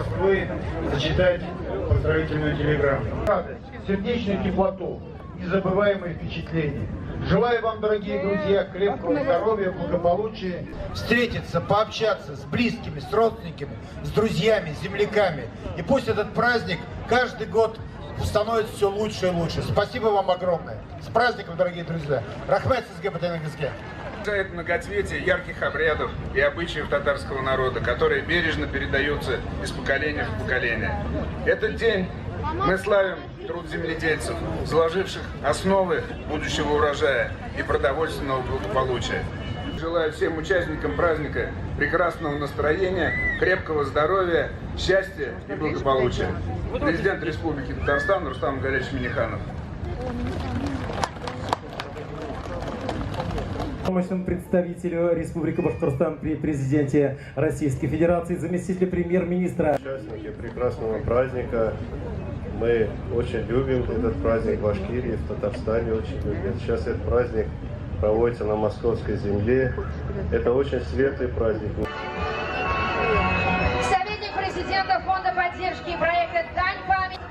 Москвы зачитать поздравительную телеграмму. Радость, сердечную теплоту, незабываемые впечатления. Желаю вам, дорогие друзья, крепкого здоровья, благополучия, встретиться, пообщаться с близкими, с родственниками, с друзьями, с земляками. И пусть этот праздник каждый год становится все лучше и лучше. Спасибо вам огромное. С праздником, дорогие друзья. Рахмет СГБТНГСГ. Многоцветие ярких обрядов и обычаев татарского народа, которые бережно передаются из поколения в поколение. Этот день мы славим труд земледельцев, заложивших основы будущего урожая и продовольственного благополучия. Желаю всем участникам праздника прекрасного настроения, крепкого здоровья, счастья и благополучия. Президент Республики Татарстан Рустам Галяевич Минниханов. Представителю Республики Башкортостан при президенте Российской Федерации, заместителю премьер-министра. Участники прекрасного праздника. Мы очень любим этот праздник в Башкирии, в Татарстане очень любим. Сейчас этот праздник проводится на московской земле. Это очень светлый праздник. Советник президента Фонда поддержки проекта «Дань памяти».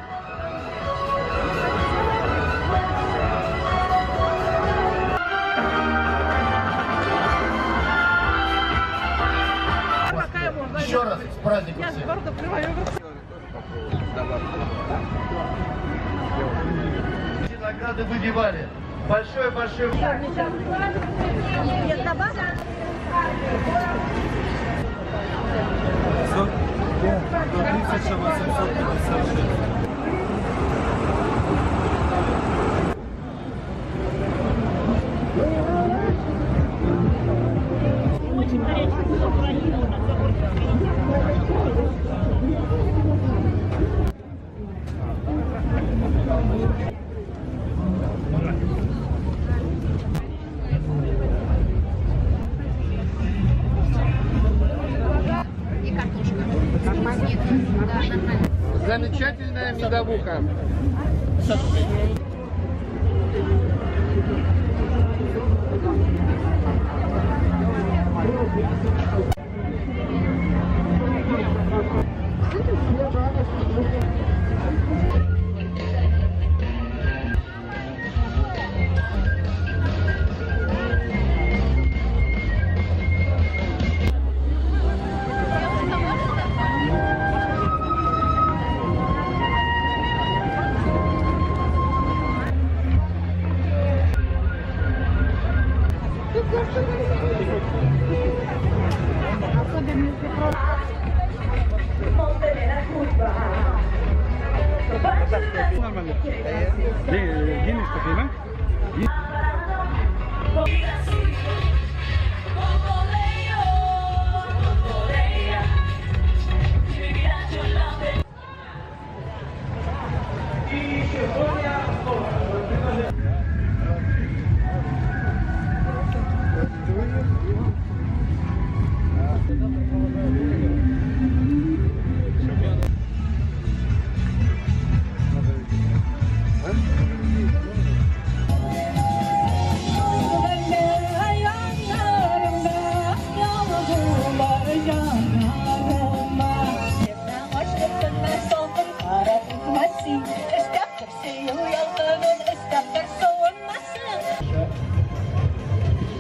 Еще раз с праздником всех. Награды выбивали. Большое-большое. Замечательная медовуха.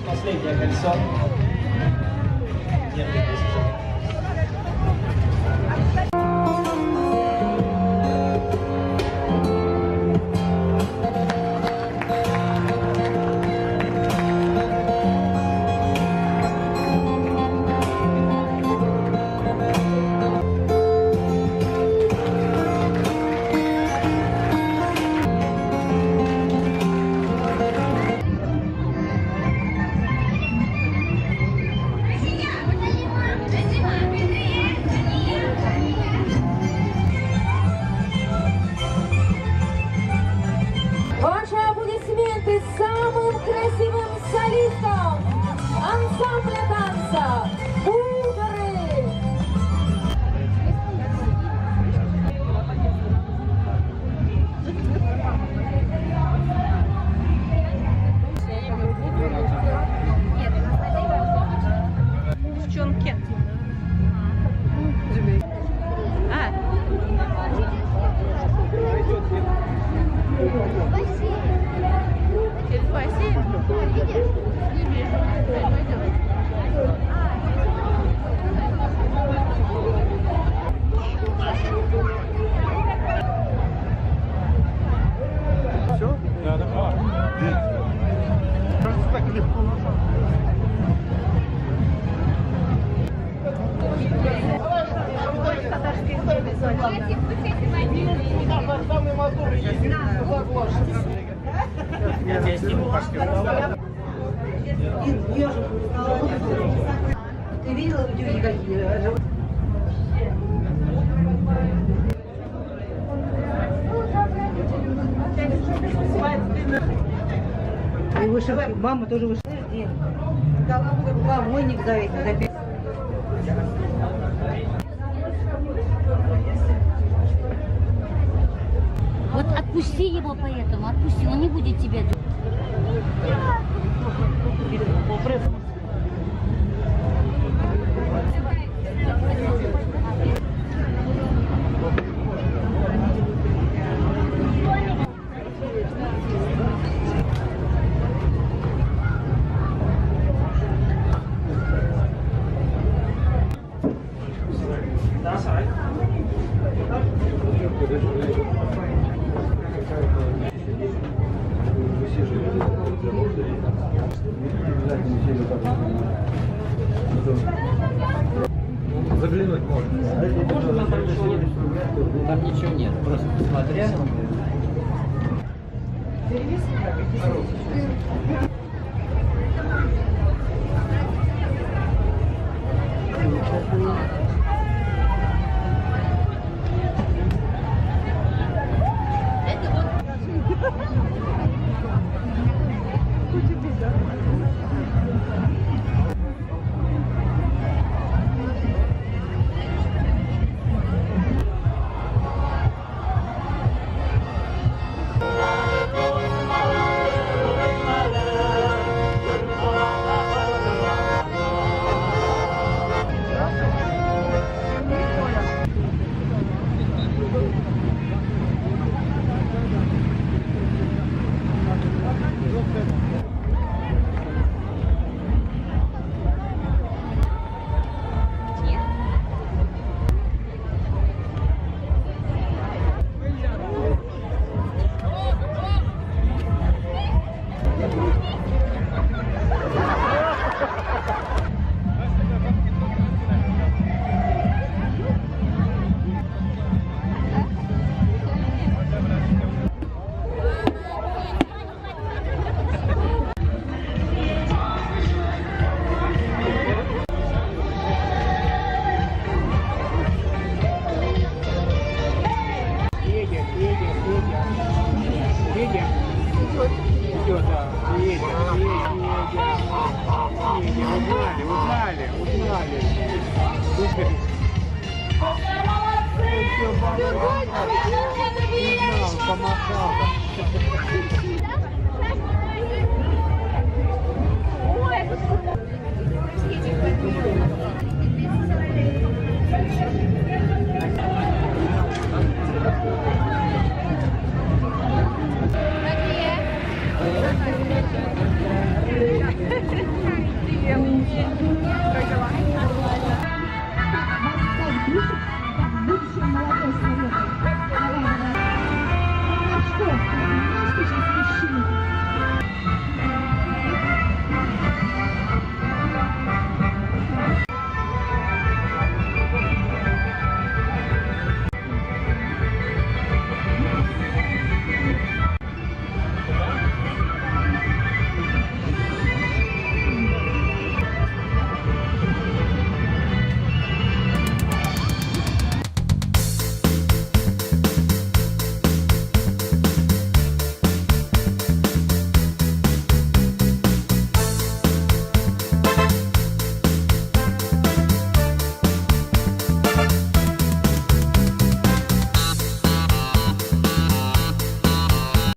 Последнее кольцо. Самым красивым солистом ансамбля танца «Бубары». Девчонки. А. Ты видела люди какие? И вышивка, мама тоже вышла. Помойник за эти, Вот отпусти его поэтому, отпусти, он не будет тебя. Заглянуть можно. Там ничего нет, просто посмотря. Привет.